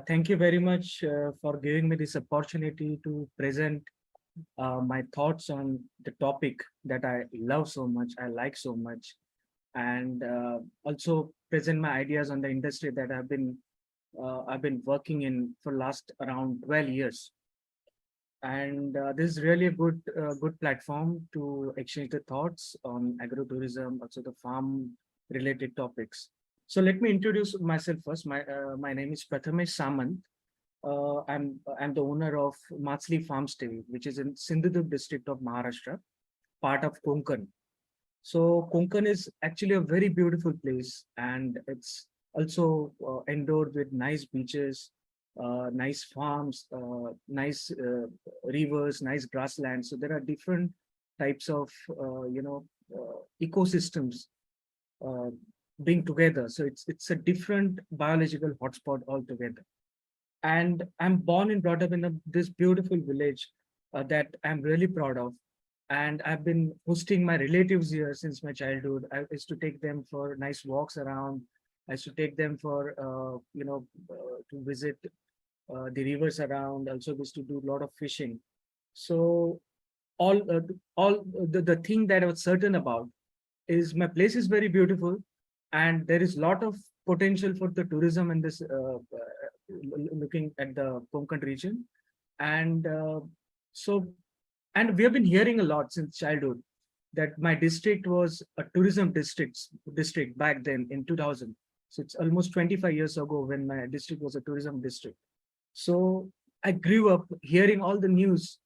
Thank you very much for giving me this opportunity to present my thoughts on the topic that I love so much, I like so much, and also present my ideas on the industry that I've been working in for last around 12 years. And this is really a good platform to exchange the thoughts on agrotourism, also the farm related topics. So let me introduce myself first. My name is Prathamesh Samant. I'm the owner of Maachli Farmstay, which is in Sindhudurg district of Maharashtra, part of Konkan. So Konkan is actually a very beautiful place, and it's also endowed with nice beaches, nice farms, nice rivers, nice grasslands. So there are different types of ecosystems uh, being together. So it's a different biological hotspot altogether. And I'm born and brought up in this beautiful village that I'm really proud of. And I've been hosting my relatives here since my childhood. I used to take them for nice walks around. I used to take them for to visit the rivers around. Also used to do a lot of fishing. So all the thing that I was certain about is my place is very beautiful, and there is a lot of potential for the tourism in this looking at the Konkan region. And so and we have been hearing a lot since childhood that my district was a tourism district back then in 2000. So it's almost 25 years ago when my district was a tourism district. So I grew up hearing all the news,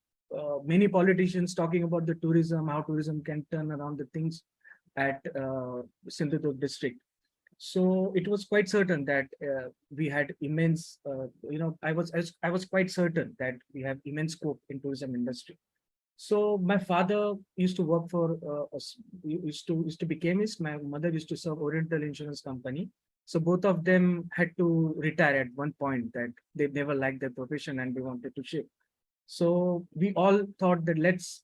many politicians talking about the tourism, how tourism can turn around the things at Sindhudurg district. So it was quite certain that we had immense, I was quite certain that we have immense scope in tourism industry. So my father used to work for used to be chemist. My mother used to serve Oriental Insurance Company. So both of them had to retire at one point, that they never liked their profession and they wanted to shift. So we all thought that let's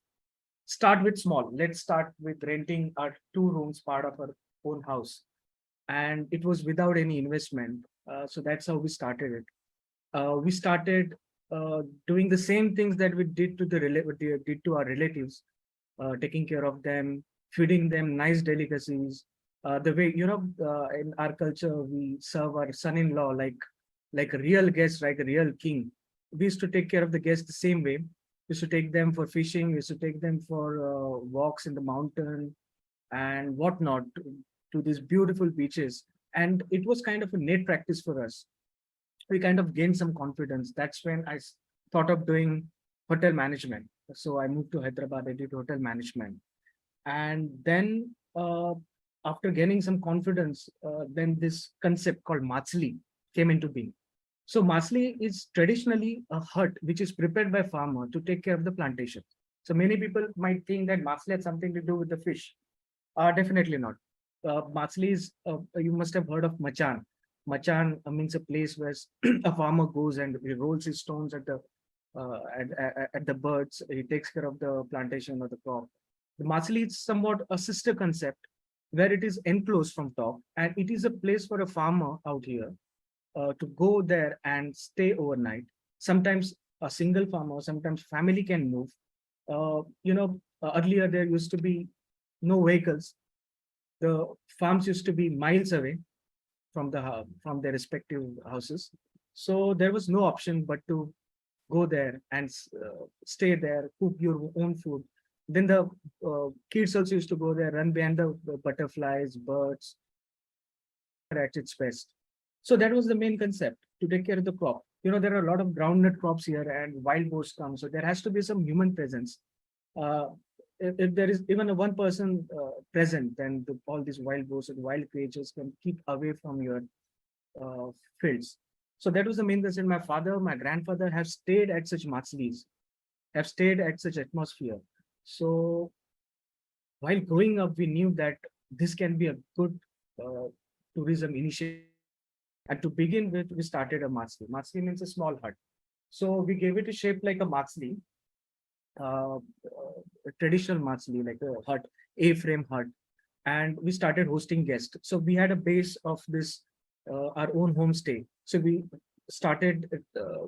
start with small. Let's start with renting our 2 rooms part of our own house, and it was without any investment. So that's how we started it. We started doing the same things that we did to did to our relatives, taking care of them, feeding them nice delicacies. The way in our culture we serve our son-in-law like a real guest, like a real king. We used to take care of the guests the same way. We used to take them for fishing. We used to take them for walks in the mountain and whatnot to these beautiful beaches. And it was kind of a net practice for us. We kind of gained some confidence. That's when thought of doing hotel management. So I moved to Hyderabad. I did hotel management, and then after gaining some confidence, then this concept called Maachli came into being. So Maachli is traditionally a hut which is prepared by farmer to take care of the plantation. So many people might think that Maachli has something to do with the fish. Definitely not. Maachli is, you must have heard of Machan. Machan means a place where a farmer goes and he rolls his stones at the birds. He takes care of the plantation or the crop. The Maachli is somewhat a sister concept where it is enclosed from top, and it is a place for a farmer out here to go there and stay overnight. Sometimes a single farmer, sometimes family can move. Earlier there used to be no vehicles. The farms used to be miles away from their respective houses. So there was no option but to go there and stay there, cook your own food. Then the kids also used to go there, run behind the butterflies, birds at its best. So that was the main concept, to take care of the crop. There are a lot of groundnut crops here and wild boars come. So there has to be some human presence. Uh, if there is even a one person present, then all these wild boars and wild creatures can keep away from your uh, fields. So that was the main reason. My father, my grandfather have stayed at such matslis, have stayed at such atmosphere. So while growing up, we knew that this can be a good tourism initiative. And to begin with, we started a matsli. Matsli means a small hut. So we gave it a shape like a matsli, a traditional matsli, like a hut, A-frame hut. And we started hosting guests. So we had a base of this, our own homestay. So we started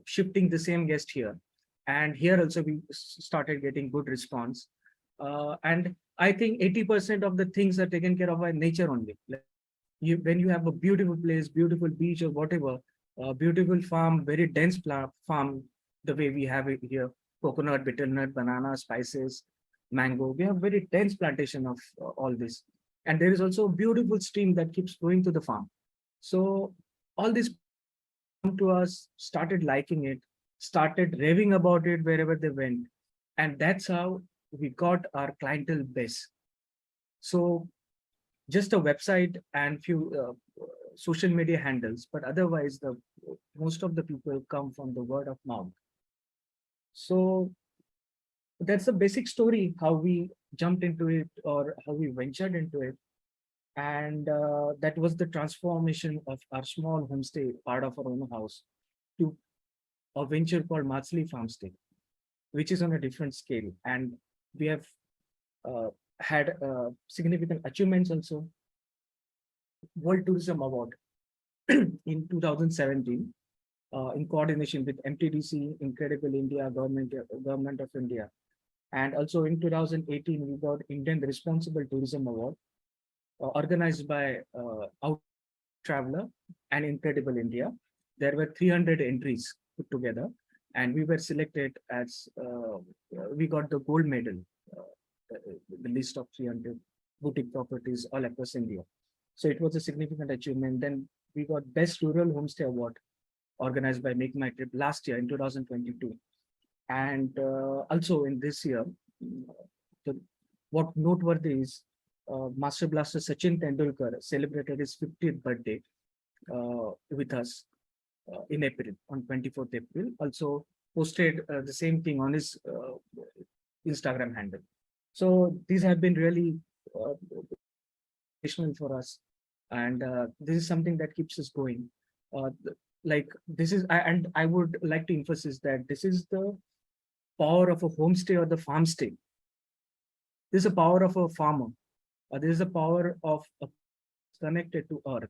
shifting the same guest here, and here also we started getting good response. And I think 80% of the things are taken care of by nature only. Like when you have a beautiful place, beautiful beach or whatever, beautiful farm, very dense farm, the way we have it here, coconut, bitternut, banana, spices, mango. We have very dense plantation of all this. And there is also a beautiful stream that keeps flowing to the farm. So all these come to us, started liking it, started raving about it wherever they went. And that's how we got our clientele base. So just a website and few social media handles, but otherwise the most of the people come from the word of mouth. So that's the basic story, how we jumped into it or how we ventured into it. And that was the transformation of our small homestay, part of our own house, to a venture called Maachli Farmstay, which is on a different scale. And we have uh, had significant achievements also. World Tourism Award in 2017 in coordination with MTDC, Incredible India, Government of India. And also in 2018, we got Indian Responsible Tourism Award organized by Out Traveler and Incredible India. There were 300 entries put together, and we were selected as, we got the gold medal, the list of 300 boutique properties all across India. So it was a significant achievement. Then we got Best Rural Homestay Award organized by Make My Trip last year in 2022. And also in this year, the, what noteworthy is Master Blaster Sachin Tendulkar celebrated his 50th birthday with us in April, on 24th April. Also posted the same thing on his Instagram handle. So these have been really for us, and this is something that keeps us going. Like this is, and I would like to emphasize that this is the power of a homestay or the farm stay. This is the power of a farmer. This is the power of a connected to earth,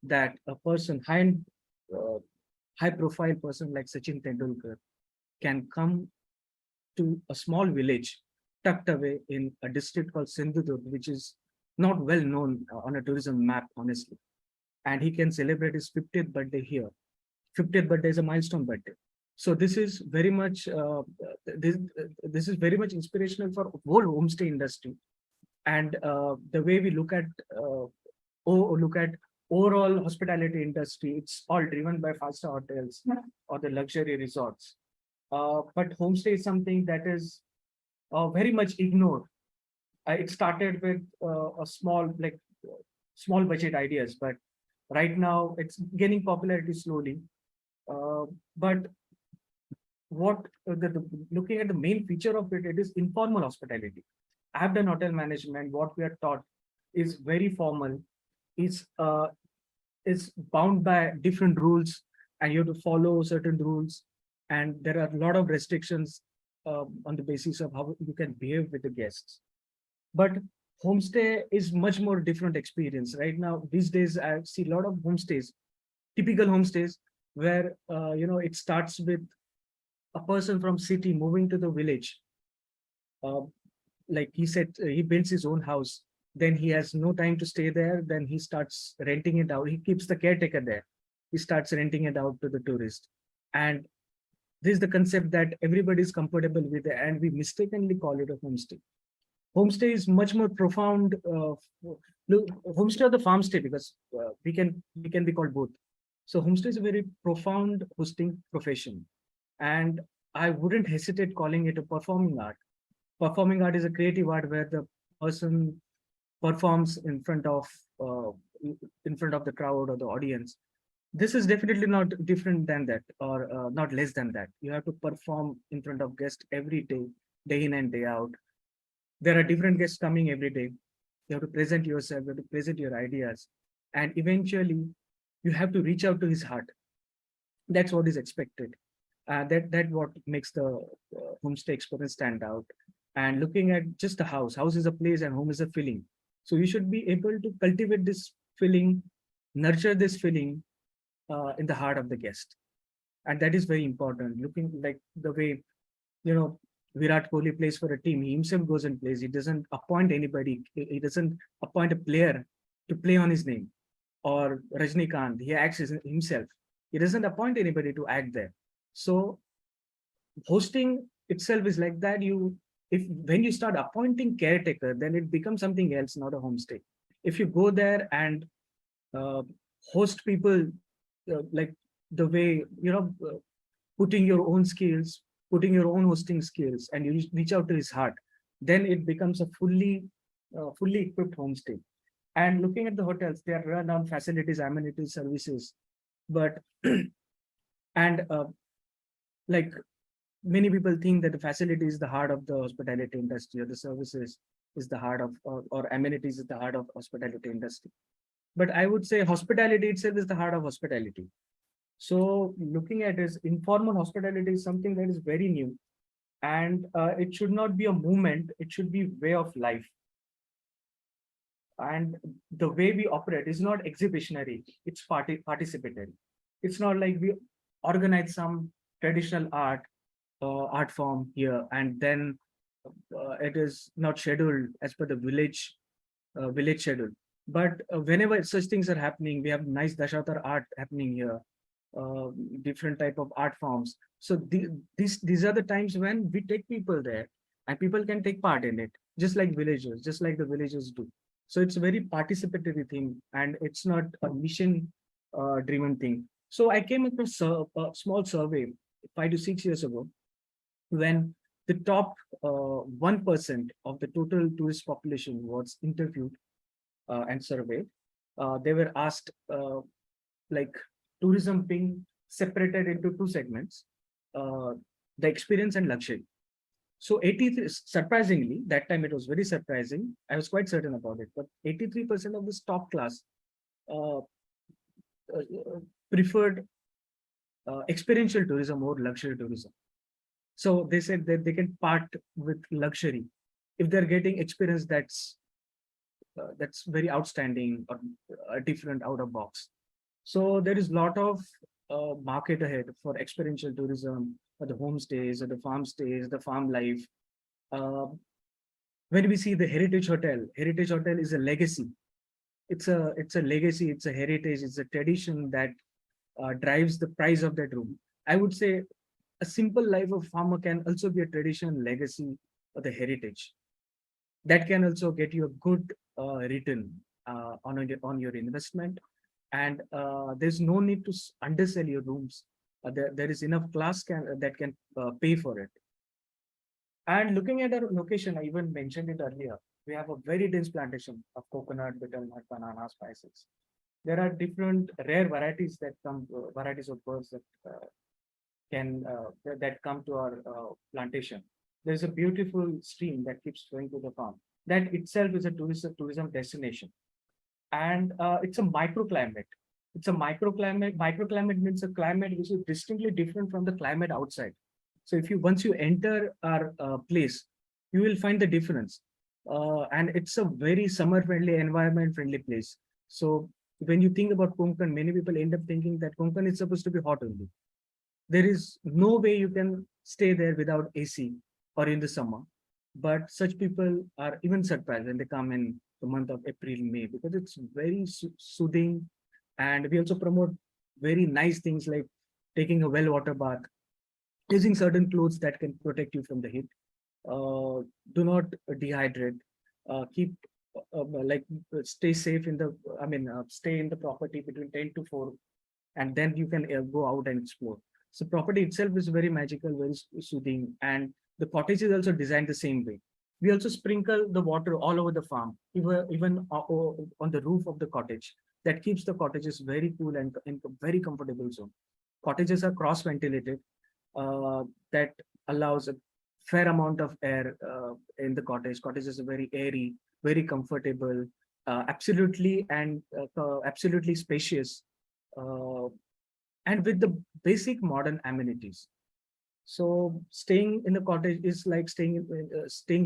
that a person, high profile person like Sachin Tendulkar can come to a small village tucked away in a district called Sindhudurg, which is not well known on a tourism map, honestly. And he can celebrate his 50th birthday here. 50th birthday is a milestone birthday. So this is very much this is very much inspirational for whole homestay industry. And the way we look at overall hospitality industry, it's all driven by five-star hotels or the luxury resorts. But homestay is something that is very much ignored. It started with a small budget ideas, but right now it's gaining popularity slowly. But what looking at the main feature of it, it is informal hospitality. I've done hotel management. What we are taught is very formal. It's bound by different rules, and you have to follow certain rules. And there are a lot of restrictions on the basis of how you can behave with the guests. But homestay is much more different experience. Right now, these days, I see a lot of homestays, typical homestays, where it starts with a person from city moving to the village. Like he said, he builds his own house. Then he has no time to stay there. Then he starts renting it out. He keeps the caretaker there. He starts renting it out to the tourist. And this is the concept that everybody is comfortable with, and we mistakenly call it a homestay. Homestay is much more profound. Homestay or the farm stay, because we can be called both. So homestay is a very profound hosting profession, and I wouldn't hesitate calling it a performing art. Performing art is a creative art where the person performs uh, in front of the crowd or the audience. This is definitely not different than that, or not less than that. You have to perform in front of guests every day, day in and day out. There are different guests coming every day. You have to present yourself, you have to present your ideas, and eventually you have to reach out to his heart. That's what is expected. That what makes the homestay experience stand out. And looking at just the house is a place and home is a feeling. So you should be able to cultivate this feeling, nurture this feeling in the heart of the guest. and that is very important. Looking like the way, you know, Virat Kohli plays for a team, he himself goes and plays. He doesn't appoint anybody. He doesn't appoint a player to play on his name. Or Rajnikant, he acts as himself. He doesn't appoint anybody to act there. So hosting itself is like that. You, if when you start appointing caretaker, then it becomes something else, not a homestay. If you go there and uh, host people like the way, putting your own skills, putting your own hosting skills, and you reach out to his heart, then it becomes a fully equipped homestay. And looking at the hotels, they are run on facilities, amenities, services, but and like many people think that the facility is the heart of the hospitality industry, or the services is the heart of, or amenities is the heart of hospitality industry. But I would say hospitality itself is the heart of hospitality. So looking at is informal hospitality is something that is very new, and it should not be a movement, it should be way of life. And the way we operate is not exhibitionary, it's participatory. It's not like we organize some traditional art form here, and then it is not scheduled as per the village schedule. But whenever such things are happening, we have nice Dashatar art happening here, uh, different type of art forms. So these are the times when we take people there, and people can take part in it, just like villagers, just like the villagers do. So it's a very participatory thing, and it's not a mission driven thing. So I came across a small survey 5 to 6 years ago, when the top 1% of the total tourist population was interviewed and surveyed. They were asked like tourism being separated into two segments, uh, the experience and luxury. So 83, surprisingly, that time it was very surprising. I was quite certain about it, but 83% of this top class uh, preferred experiential tourism over luxury tourism. So they said that they can part with luxury if they're getting experience that's very outstanding or different, out of box. So there is a lot of market ahead for experiential tourism, or the homestays, or the farm stays, the farm life. Uh, when we see the heritage hotel is a legacy. It's a legacy. It's a heritage. It's a tradition that drives the price of that room. I would say a simple life of farmer can also be a tradition, legacy, or the heritage that can also get you a good return on your investment. And there's no need to undersell your rooms. There is enough class that can pay for it. And looking at our location, I even mentioned it earlier, we have a very dense plantation of coconut, bitter nut, banana, spices. There are different rare varieties that come, varieties of birds that that come to our plantation. There's a beautiful stream that keeps flowing to the farm. That itself is a tourism destination, and it's a microclimate. It's a microclimate. Microclimate means a climate which is distinctly different from the climate outside. So if you once you enter our place, you will find the difference, and it's a very summer-friendly, environment-friendly place. So when you think about Konkan, many people end up thinking that Konkan is supposed to be hot only. There is no way you can stay there without AC or in the summer. But such people are even surprised when they come in the month of April, May, because it's very soothing. And we also promote very nice things like taking a well water bath, using certain clothes that can protect you from the heat. Do not dehydrate. Keep like stay safe in the, stay in the property between 10 to 4, and then you can go out and explore. So property itself is very magical, very soothing, and the cottage is also designed the same way. We also sprinkle the water all over the farm, even on the roof of the cottage. That keeps the cottages very cool and in very comfortable zone. Cottages are cross ventilated. That allows a fair amount of air in the cottage. Cottages are very airy, very comfortable, absolutely spacious, uh, and with the basic modern amenities. So staying in the cottage is like staying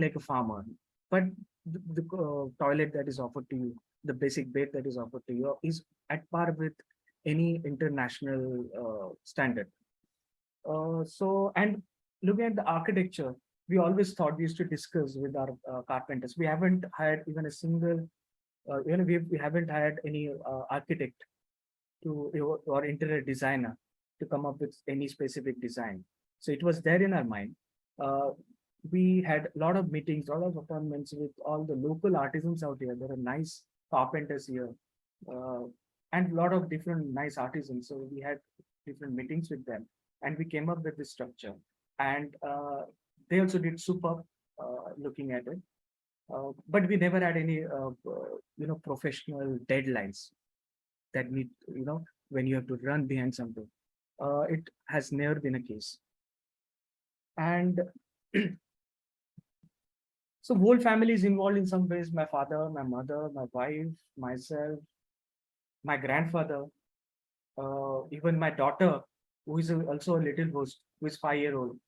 like a farmer, but the toilet that is offered to you, the basic bed that is offered to you, is at par with any international standard. And looking at the architecture, we always thought, we used to discuss with our carpenters. We haven't hired even a single, we haven't hired any architect or interior designer to come up with any specific design. So it was there in our mind. Uh, we had a lot of meetings, a lot of appointments with all the local artisans out here. There are nice carpenters here, uh, and a lot of different nice artisans. So we had different meetings with them, and we came up with this structure. And they also did superb looking at it. But we never had any, professional deadlines that need, when you have to run behind something. It has never been a case. And so whole family is involved in some ways. My father, my mother, my wife, myself, my grandfather, even my daughter, who is also a little host, who is 5 year old.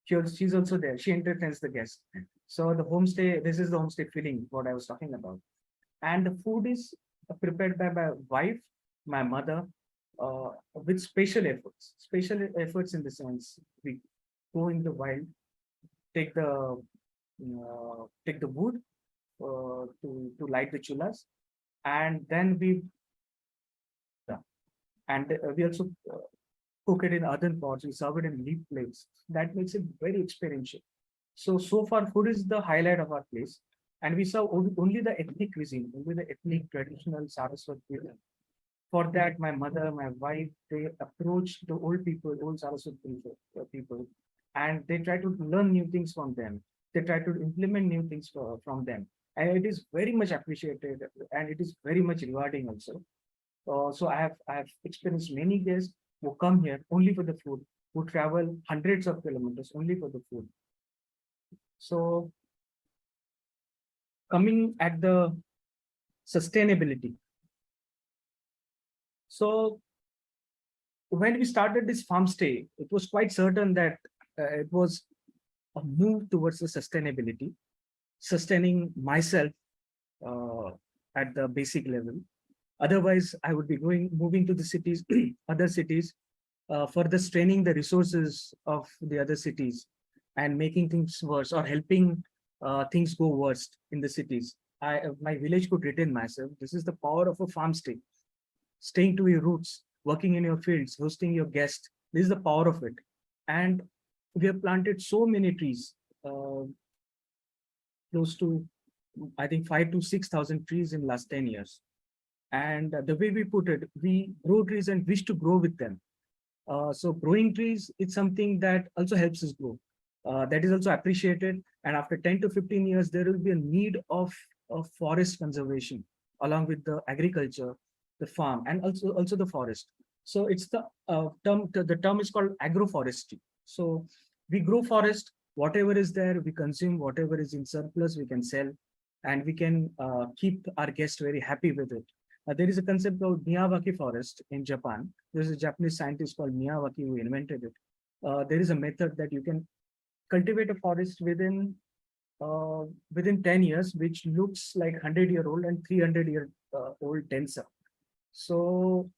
She's also there. She entertains the guests. So the homestay, this is the homestay feeling, what I was talking about. And the food is prepared by my wife, my mother, with special efforts. Special efforts in the sense, we go in the wild, take the wood to light the chullas, and then we also cook it in earthen pots. We serve it in leaf plates. That makes it very experiential. So far, food is the highlight of our place, and we serve only the ethnic cuisine, only the ethnic traditional Saraswat cuisine. For that, my mother, my wife, they approach the old people, old Saraswat people, and they try to learn new things from them. They try to implement new things from them, and it is very much appreciated, and it is very much rewarding also. So I have experienced many guests who come here only for the food, who travel hundreds of kilometers only for the food. So coming at the sustainability. So when we started this farm stay, it was quite certain that it was a move towards the sustainability, sustaining myself at the basic level. Otherwise, I would be moving to the cities, other cities, further straining the resources of the other cities and making things worse, or helping things go worst in the cities. My village could retain myself. This is the power of a farm stay. Staying to your roots, working in your fields, hosting your guests. This is the power of it. And we have planted so many trees, close to, I think, 5 to 6,000 trees in last 10 years. And the way we put it, we grow trees and wish to grow with them. So growing trees, it's something that also helps us grow. That is also appreciated. And after 10 to 15 years, there will be a need of forest conservation along with the agriculture, the farm, and also the forest. So it's the term is called agroforestry. So we grow forest, whatever is there, we consume, whatever is in surplus, we can sell, and we can keep our guests very happy with it. There is a concept called Miyawaki forest in Japan. There's a Japanese scientist called Miyawaki who invented it. There is a method that you can cultivate a forest within 10 years, which looks like 100-year-old and 300-year-old denser. So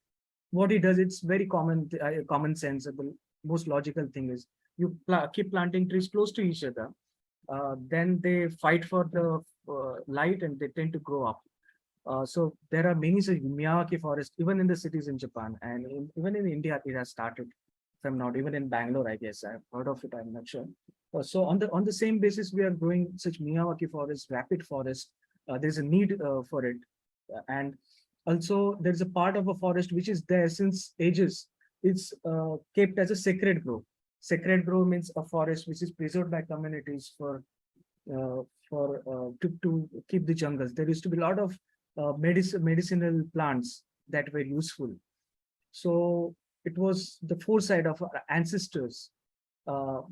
what he does, it's very common sense. The most logical thing is you keep planting trees close to each other. Then they fight for the light and they tend to grow up. So there are many such Miyawaki forests, even in the cities in Japan, and even in India, it has started. If I'm not, even in Bangalore, I guess I've heard of it. I'm not sure. So on the same basis, we are growing such Miyawaki forests, rapid forests. There's a need for it, and also there's a part of a forest which is there since ages. It's kept as a sacred grove. Sacred grove means a forest which is preserved by communities to keep the jungles. There used to be a lot of medicinal plants that were useful. So it was the foresight of our ancestors. That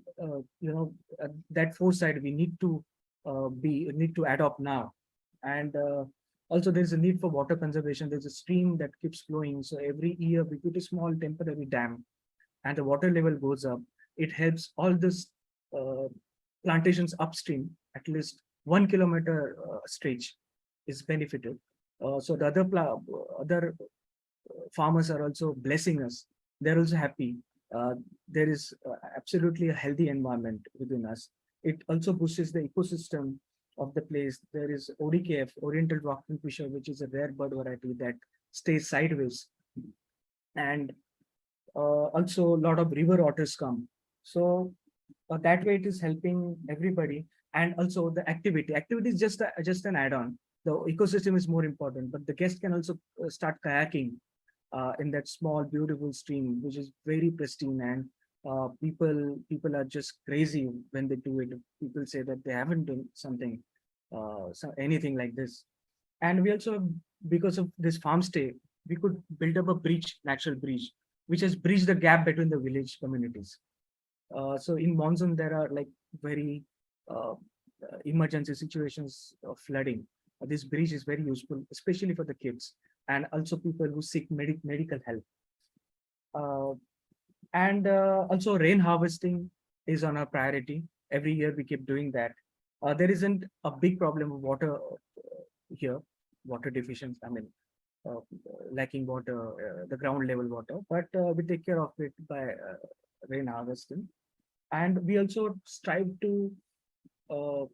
foresight we need to adopt now. And also there's a need for water conservation. There's a stream that keeps flowing. So every year we put a small temporary dam and the water level goes up. It helps all this plantations upstream, at least 1 kilometer stretch is benefited. So the other farmers are also blessing us. They're also happy. uh, there is absolutely a healthy environment within us. It also boosts the ecosystem of the place. There is ODKF, Oriental Rock Kingfisher, which is a rare bird variety that stays sideways. And also a lot of river otters come. So that way it is helping everybody. And also the activity is just an add-on. The ecosystem is more important, but the guest can also start kayaking in that small beautiful stream, which is very pristine. And people are just crazy when they do it. People say that they haven't done something anything like this. And we also, because of this farm stay, we could build up a bridge, natural bridge, which has bridged the gap between the village communities. So in monsoon, there are like very emergency situations of flooding. This bridge is very useful, especially for the kids and also people who seek medical help. Uh, and also rain harvesting is on our priority. Every year we keep doing that. There isn't a big problem of water here, water deficiency. I mean, lacking water, the ground level water, but we take care of it by rain harvesting. And we also uh,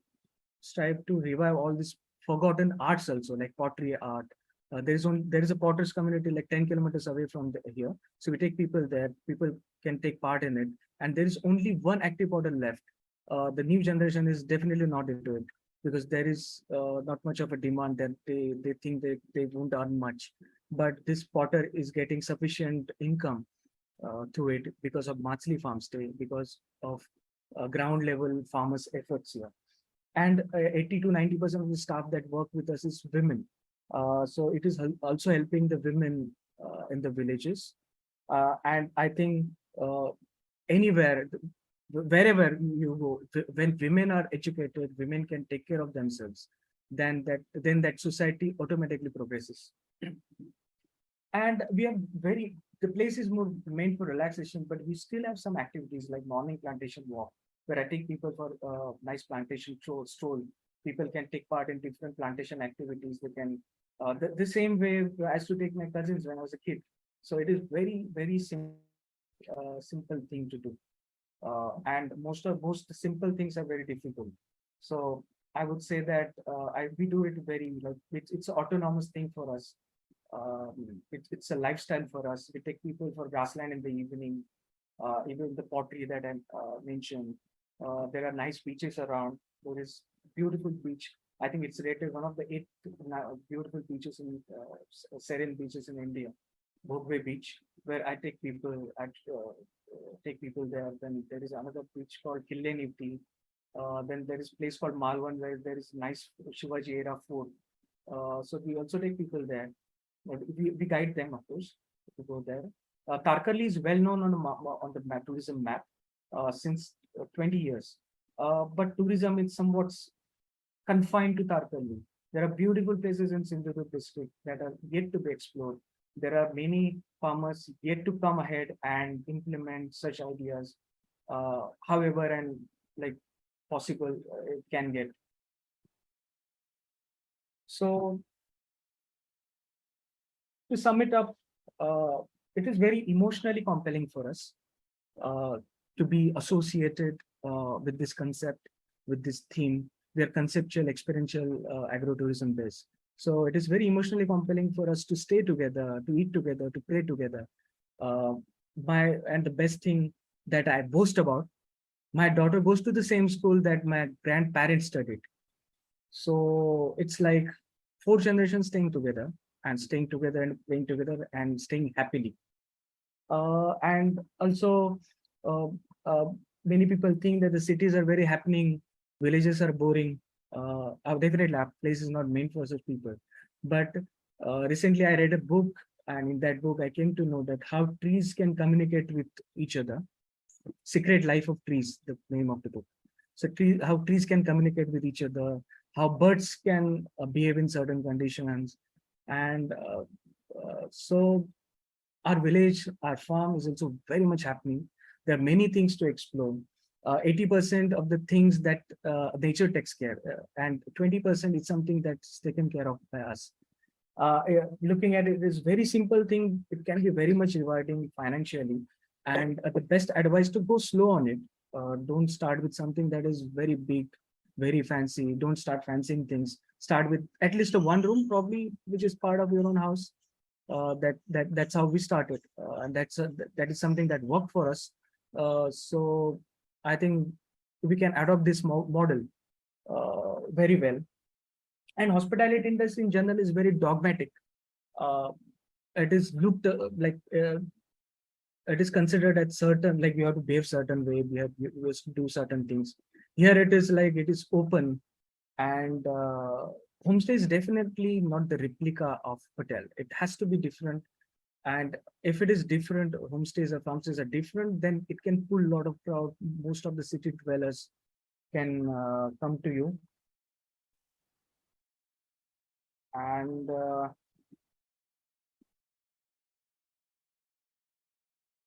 strive to revive all these forgotten arts also, like pottery art. There is a potters community like 10 kilometers away from here. So we take people there, people can take part in it. And there is only one active potter left. The new generation is definitely not into it because there is not much of a demand that they think they won't earn much. But this potter is getting sufficient income to it because of Maachli Farmstay, because of ground level farmers' efforts here. And 80 to 90% of the staff that work with us is women. So it is also helping the women in the villages. And I think anywhere, wherever you go, when women are educated, women can take care of themselves, then that society automatically progresses. And we are the place is more meant for relaxation, but we still have some activities like morning plantation walk, where I take people for nice plantation stroll. People can take part in different plantation activities. They can, the same way I used to take my cousins when I was a kid. So it is very simple thing to do. And most simple things are very difficult. So I would say that we do it very, like, it's an autonomous thing for us. It's a lifestyle for us. We take people for grassland in the evening, even the pottery that I mentioned. There are nice beaches around. There is beautiful beach. I think it's rated one of the 8 beautiful beaches in serene beaches in India, Bhogwe Beach, where I take people there. Then there is another beach called Kille Nifty. Then there is a place called Malwan where there is nice Shivaji era fort. So we also take people there. But we guide them, of course, to go there. Tarkali is well known on the tourism map since 20 years. But tourism is somewhat confined to Tarkali. There are beautiful places in Sindhudurg district that are yet to be explored. There are many farmers yet to come ahead and implement such ideas, however, and like possible it can get. So to sum it up, it is very emotionally compelling for us uh, to be associated with this concept, with this theme. We are conceptual, experiential, agro-tourism based. So it is very emotionally compelling for us to stay together, to eat together, to pray together. Uh, and the best thing that I boast about, my daughter goes to the same school that my grandparents studied. So it's like 4 generations staying together and playing together and staying happily. And also, uh, uh, many people think that the cities are very happening, villages are boring. Definitely, our place is not meant for such people. But recently, I read a book, and in that book, I came to know that how trees can communicate with each other. Secret Life of Trees, the name of the book. So how trees can communicate with each other, how birds can behave in certain conditions. And so our village, our farm is also very much happening. There are many things to explore. 80% of the things that nature takes care, and 20% is something that's taken care of by us. Looking at it is very simple thing. It can be very much rewarding financially. And the best advice to go slow on it. Don't start with something that is very big, very fancy. Don't start fancying things. Start with at least a one room, probably, which is part of your own house. That's how we started, and that is something that worked for us. So I think we can adopt this model very well. And hospitality industry in general is very dogmatic. Uh, it is looked like it is considered as certain, like we have to behave certain way, we have to do certain things. Here it is like it is open, and homestay is definitely not the replica of hotel. It has to be different. And if it is different, homestays or farmstays are different, then it can pull a lot of crowd. Most of the city dwellers can come to you. And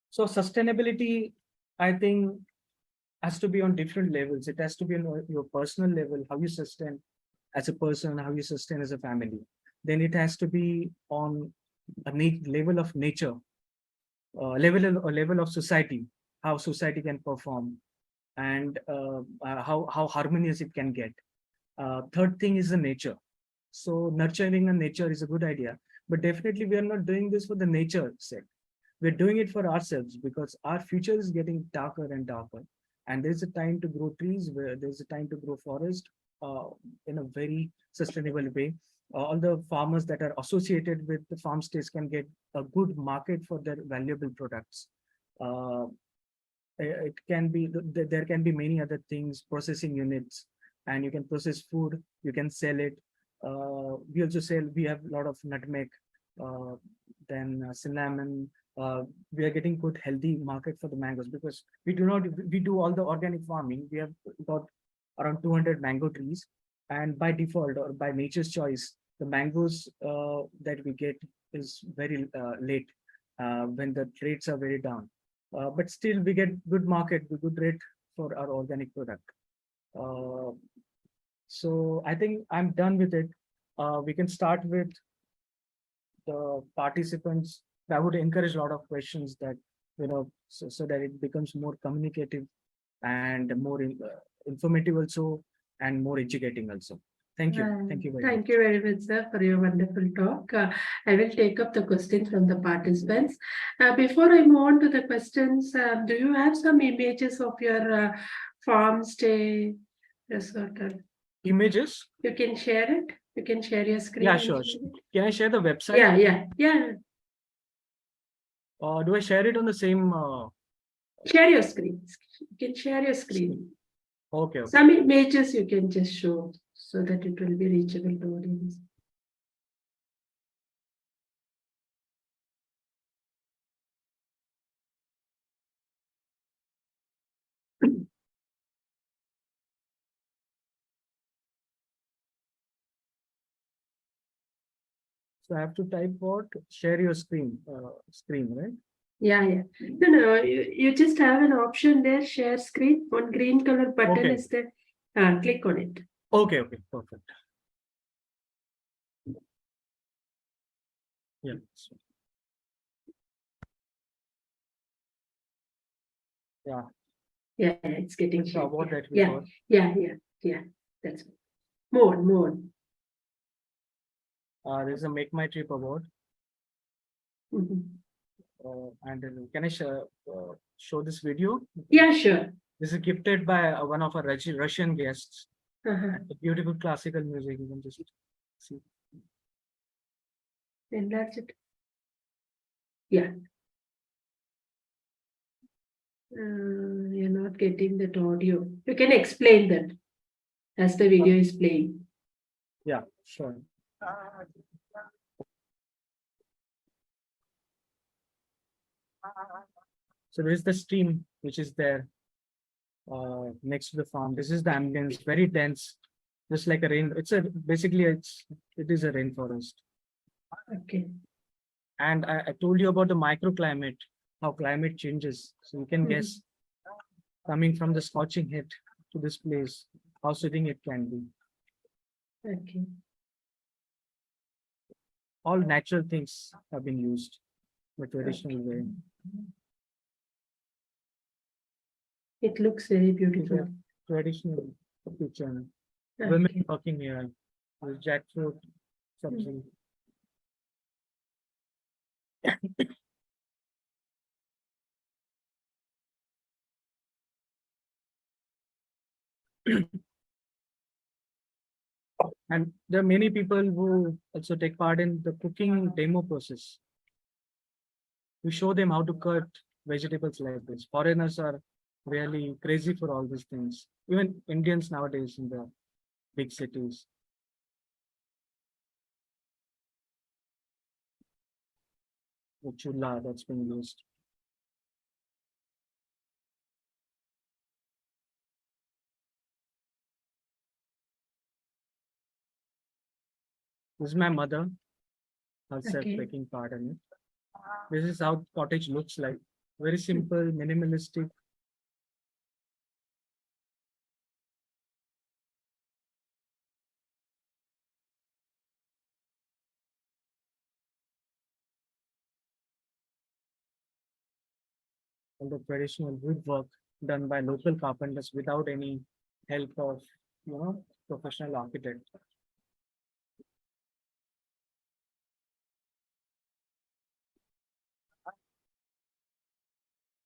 so sustainability, I think, has to be on different levels. It has to be on your personal level, how you sustain as a person, how you sustain as a family. Then it has to be on a level of nature, level of society, how society can perform, and how harmonious it can get. Third thing is the nature. So nurturing a nature is a good idea, but definitely we are not doing this for the nature sake. We're doing it for ourselves because our future is getting darker and darker. And there's a time to grow trees, where there's a time to grow forest uh, in a very sustainable way. All the farmers that are associated with the farm stays can get a good market for their valuable products. Uh, it can be, there can be many other things, processing units, and you can process food, you can sell it. We also sell, we have a lot of nutmeg, uh, then cinnamon. We are getting good healthy market for the mangoes because we do all the organic farming. We have got around 200 mango trees, and by default or by nature's choice, the mangoes that we get is very late, when the rates are very down. But still we get good market, good rate for our organic product. Uh, so I think I'm done with it. We can start with the participants. I would encourage a lot of questions that, so that it becomes more communicative and more informative also, and more educating also. Thank you. Thank you very much. Thank you very much, sir, for your wonderful talk. I will take up the questions from the participants. Before I move on to the questions, do you have some images of your farm stay resort? Images? You can share it. You can share your screen. Yeah, sure. Can I share the website? Yeah. Do I share it on the same? Share your screen. You can share your screen. Okay. Some images you can just show so that it will be reachable to audience. So I have to type what? Share your screen, right? Yeah. No, you just have an option there, share screen. One green color button is there. Click on it. Okay, perfect. Yeah. Yeah, it's getting shared. Yeah. That's more. There's a Make My Trip award. And can I show this video? Yeah, sure. This is gifted by one of our Russian guests. The beautiful classical music. You can just see. And that's it. Yeah. You're not getting that audio. You can explain that as the video is playing. Yeah, sure. So this is the stream which is there next to the farm. This is the ambience, very dense, just like a rain. It is a rainforest. Okay. And I told you about the microclimate, how climate changes. So you can guess, coming from the scorching heat to this place, how soothing it can be. Okay. All natural things have been used the traditional way. It looks very It's a beautiful. traditional kitchen. Okay. Women working here with jackfruit, sabzi. And there are many people who also take part in the cooking demo process. We show them how to cut vegetables like this. Foreigners are really crazy for all these things. Even Indians nowadays in the big cities. The chula that's being used. This is my mother herself Okay. taking part in it. This is how cottage looks like. Very simple, minimalistic. And the traditional woodwork done by local carpenters without any help of, professional architect.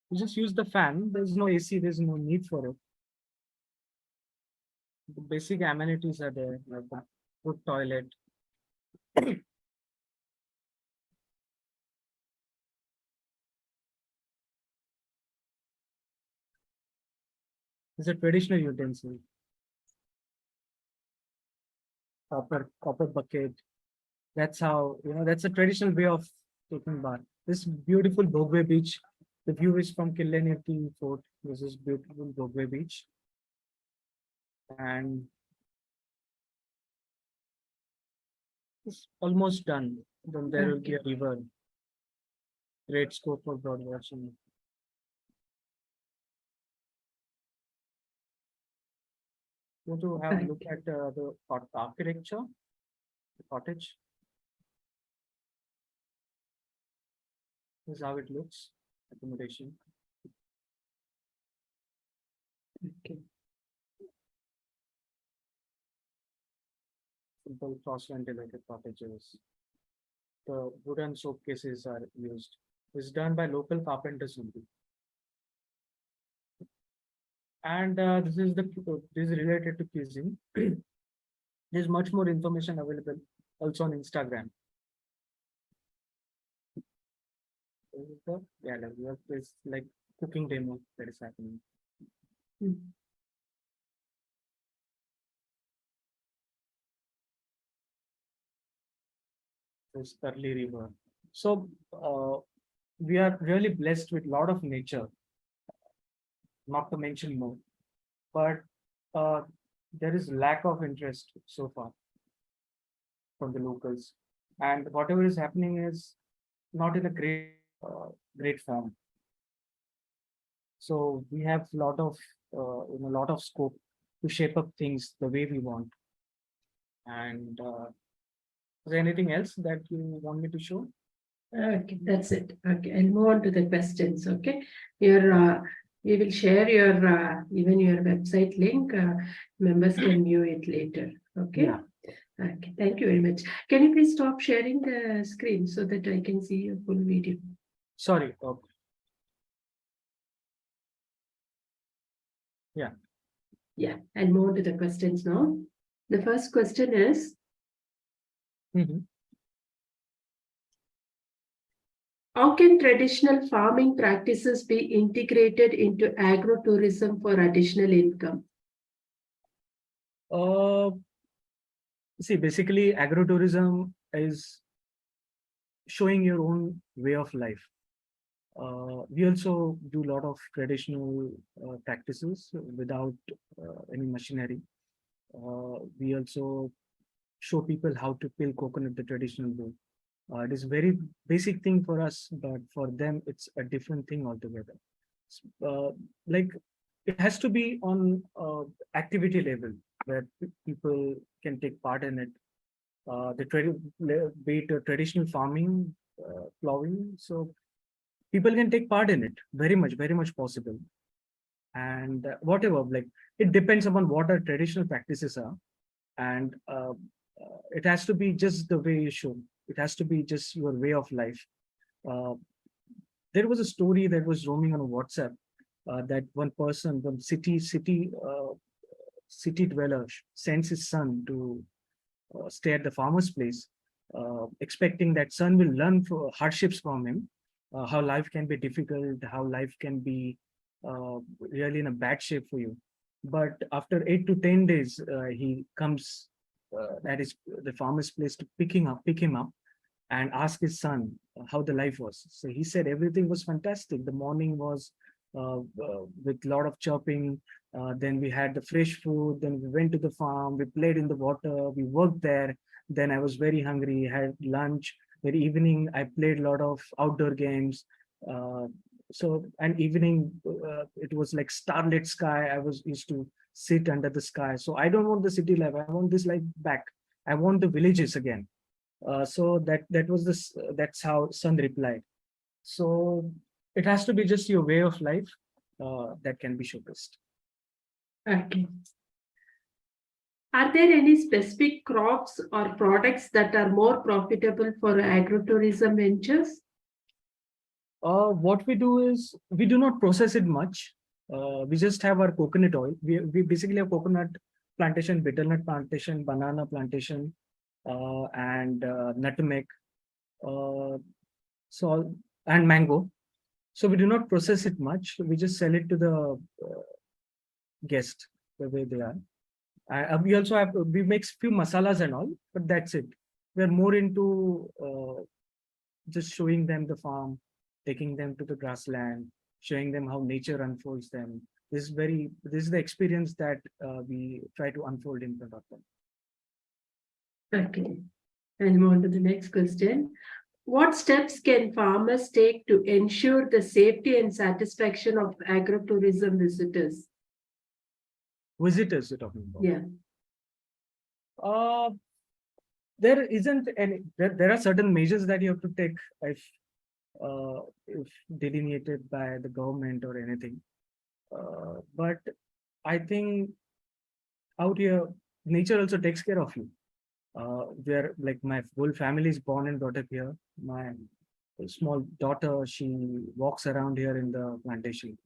You just use the fan. There's no AC. There's no need for it. The basic amenities are there, like a good toilet. It's a traditional utensil. Copper bucket. That's how, that's a traditional way of taking bath. This beautiful Bogwe beach. The view is from Killenity Fort. This is beautiful Bogwe beach. And it's almost done. Then there will be a river. Great scope for broad watching. You want to have a look at the architecture, the cottage. This is how it looks. Accommodation. Okay. Simple cross-ventilated cottages. The wooden showcases are used. It's done by local carpenters only. And this is related to cuisine. There's much more information available also on Instagram. Yeah, like we have this like cooking demo that is happening. This early river. So we are really blessed with a lot of nature, not to mention more. But there is lack of interest so far from the locals, and whatever is happening is not in a great form. So we have lot of scope to shape up things the way we want. And is there anything else that you want me to show? Okay, that's it. Okay, I'll move on to the questions. Okay, we will share your even your website link. Members can view it later. Okay. Yeah. Okay, thank you very much. Can you please stop sharing the screen so that I can see your full video? Sorry. Okay. Yeah. Yeah, I'll move on to the questions now. The first question is, how can traditional farming practices be integrated into agro-tourism for additional income? See, basically, agrotourism is showing your own way of life. We also do a lot of traditional practices without any machinery. We also show people how to peel coconut the traditional way. It is very basic thing for us, but for them, it's a different thing altogether. Like it has to be on activity level where people can take part in it. Be it traditional farming, plowing, so people can take part in it very much possible. and whatever, like it depends upon what our traditional practices are, and it has to be just the way you should. It has to be just your way of life. Uh, there was a story that was roaming on WhatsApp, that one person, one city dweller sends his son to stay at the farmer's place, expecting that son will learn hardships from him, how life can be difficult, how life can be really in a bad shape for you. But after 8 to 10 days, he comes at the farmer's place to pick him up, and ask his son how the life was. So he said everything was fantastic. The morning was with a lot of chopping. Then we had the fresh food. Then we went to the farm. We played in the water. We worked there. Then I was very hungry. Had lunch. That evening, I played a lot of outdoor games. Uh, and evening, it was like starlit sky. I was used to sit under the sky. So I don't want the city life. I want this life back. I want the villages again. So that was this. That's how son replied. So it has to be just your way of life that can be showcased. Okay. Are there any specific crops or products that are more profitable for agrotourism ventures? What we do is we do not process it much. We just have our coconut oil. We basically have coconut plantation, bitter nut plantation, banana plantation, and nutmeg, uh, so and mango. So we do not process it much. We just sell it to the guest the way they are. We also have we make few masalas and all, but that's it. We're more into just showing them the farm, taking them to the grassland, showing them how nature unfolds them. This is the experience that we try to unfold in front of them. Okay. And move on to the next question. What steps can farmers take to ensure the safety and satisfaction of agrotourism visitors? Visitors you're talking about. Yeah. Uh, there isn't any. There are certain measures that you have to take if delineated by the government or anything. But I think out here, nature also takes care of you. Where like my whole family is born and brought up here. My small daughter, she walks around here in the plantation.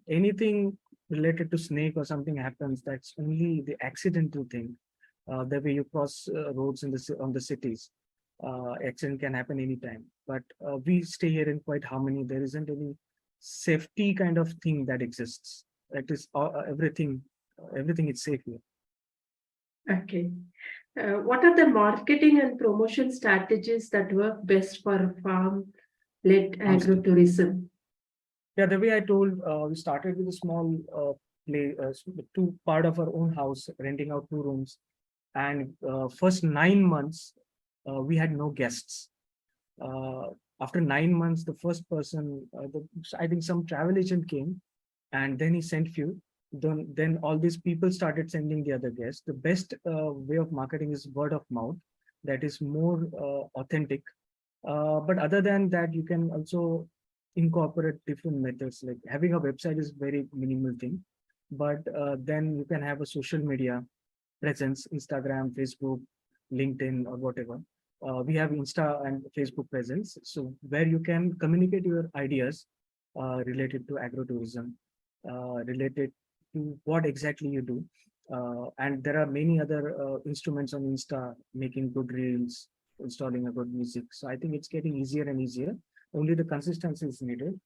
Anything related to snake or something happens, that's only the accidental thing. The way you cross roads in on the cities, accident can happen anytime. But we stay here in quite harmony. There isn't any safety kind of thing that exists. That is everything. Everything is safe here. Okay. What are the marketing and promotion strategies that work best for farm-led agrotourism? Yeah, the way I told, we started with a small two part of our own house, renting out 2 rooms. And first 9 months, we had no guests. After 9 months, the first person, I think some travel agent came, and then he sent few. Then all these people started sending the other guests. The best way of marketing is word of mouth. That is more authentic. But other than that, you can also incorporate different methods. Like having a website is very minimal thing, but then you can have a social media presence, Instagram, Facebook, LinkedIn, or whatever. We have Insta and Facebook presence, so where you can communicate your ideas related to agrotourism, related to what exactly you do. And there are many other instruments on Insta, making good reels, installing a good music. So I think it's getting easier and easier. Only the consistency is needed.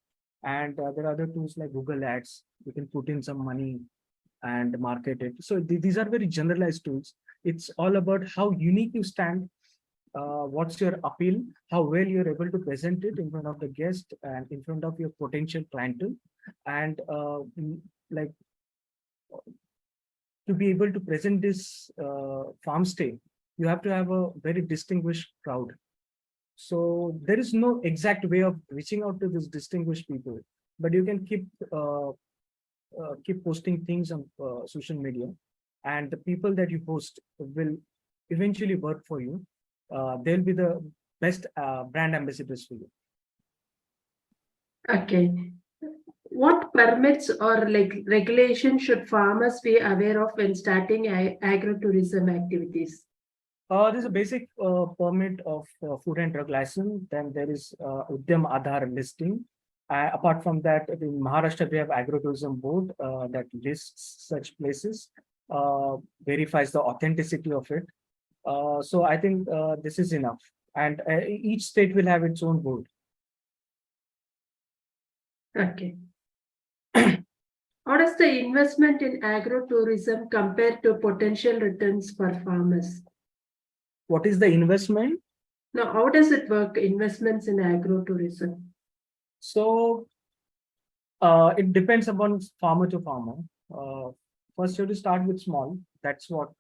And there are other tools like Google Ads. You can put in some money and market it. So these are very generalized tools. It's all about how unique you stand, what's your appeal, how well you're able to present it in front of the guest and in front of your potential clientele. And like to be able to present this farm stay, you have to have a very distinguished crowd. So there is no exact way of reaching out to these distinguished people, but you can keep posting things on social media, and the people that you post will eventually work for you. They'll be the best brand ambassadors for you. Okay. What permits or like regulation should farmers be aware of when starting agro-tourism activities? There's a basic permit of food and drug license. Then there is Udyam Aadhaar listing. Apart from that, in Maharashtra, we have Agro-Tourism Board that lists such places, verifies the authenticity of it. So I think this is enough. And each state will have its own board. Okay. How does the investment in agro-tourism compare to potential returns for farmers? What is the investment? Now, how does it work, investments in agro-tourism? So it depends upon farmer to farmer. First, you have to start with small. That's what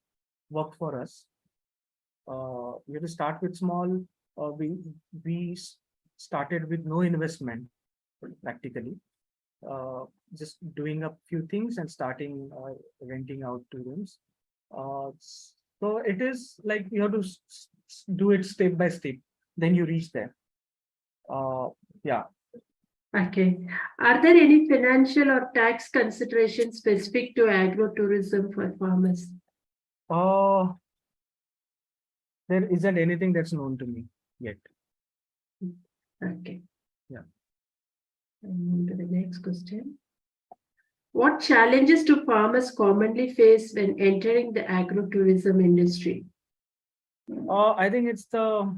worked for us. You have to start with small. We started with no investment practically. Just doing a few things and starting renting out to rooms. So it is like you have to do it step by step. Then you reach there. Yeah. Okay. Are there any financial or tax considerations specific to agro-tourism for farmers? There isn't anything that's known to me yet. Okay. Yeah. And to the next question. What challenges do farmers commonly face when entering the agro-tourism industry? I think it's the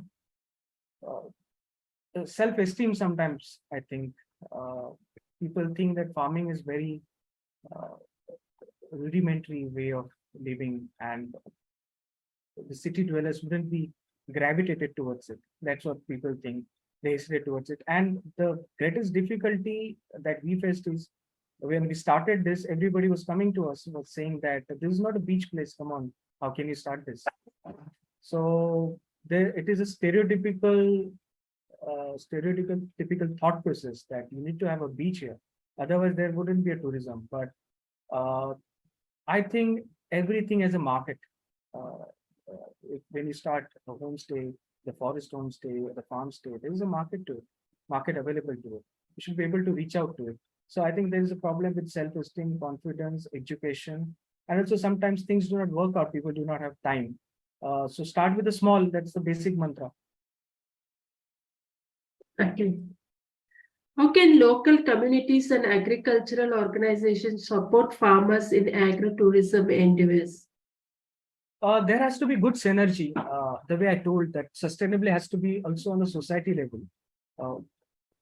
self-esteem sometimes. I think people think that farming is very rudimentary way of living, and the city dwellers wouldn't be gravitated towards it. That's what people think. They hesitate towards it. And the greatest difficulty that we faced is when we started this, everybody was coming to us, was saying that this is not a beach place. Come on, how can you start this? So there, it is a stereotypical typical thought process that you need to have a beach here. Otherwise, there wouldn't be a tourism. But I think everything has a market. When you start a homestay, the forest homestay, or the farm stay, there is a market to it, market available to it. You should be able to reach out to it. So I think there is a problem with self-esteem, confidence, education, and also sometimes things do not work out. People do not have time. So start with a small. That's the basic mantra. Okay. How can local communities and agricultural organizations support farmers in agro-tourism endeavors? There has to be good synergy. The way I told that sustainably has to be also on the society level,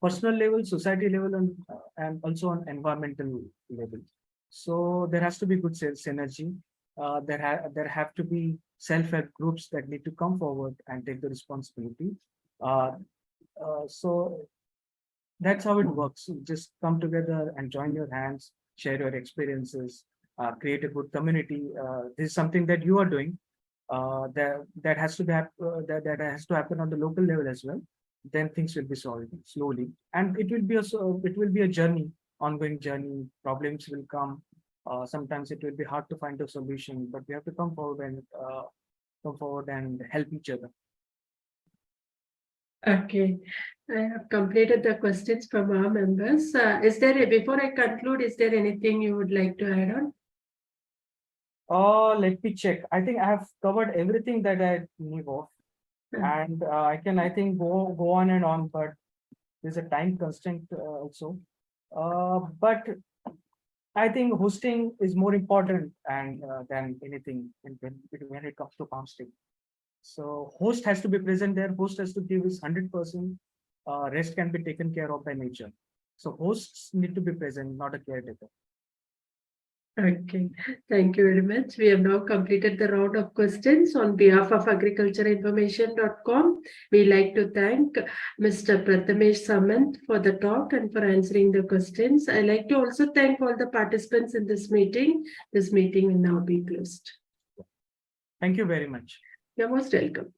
personal level, society level, and also on environmental level. So there has to be good synergy. There have to be self-help groups that need to come forward and take the responsibility. So that's how it works. You just come together and join your hands, share your experiences, create a good community. This is something that you are doing. That has to be that has to happen on the local level as well. Then things will be solved slowly, and it will be a journey, ongoing journey. Problems will come. Sometimes it will be hard to find a solution, but we have to come forward and help each other. Okay, I have completed the questions from our members. Before I conclude, is there anything you would like to add on? Let me check. I think I have covered everything that I knew of, and I think go on and on, but there's a time constraint also. But I think hosting is more important and than anything when it comes to Farmstay. So host has to be present there. Host has to give his 100%. Rest can be taken care of by nature. So hosts need to be present, not a caretaker. Okay, thank you very much. We have now completed the round of questions. On behalf of agricultureinformation.com, we like to thank Mr. Prathamesh Samant for the talk and for answering the questions. I like to also thank all the participants in this meeting. This meeting will now be closed. Thank you very much. You're most welcome.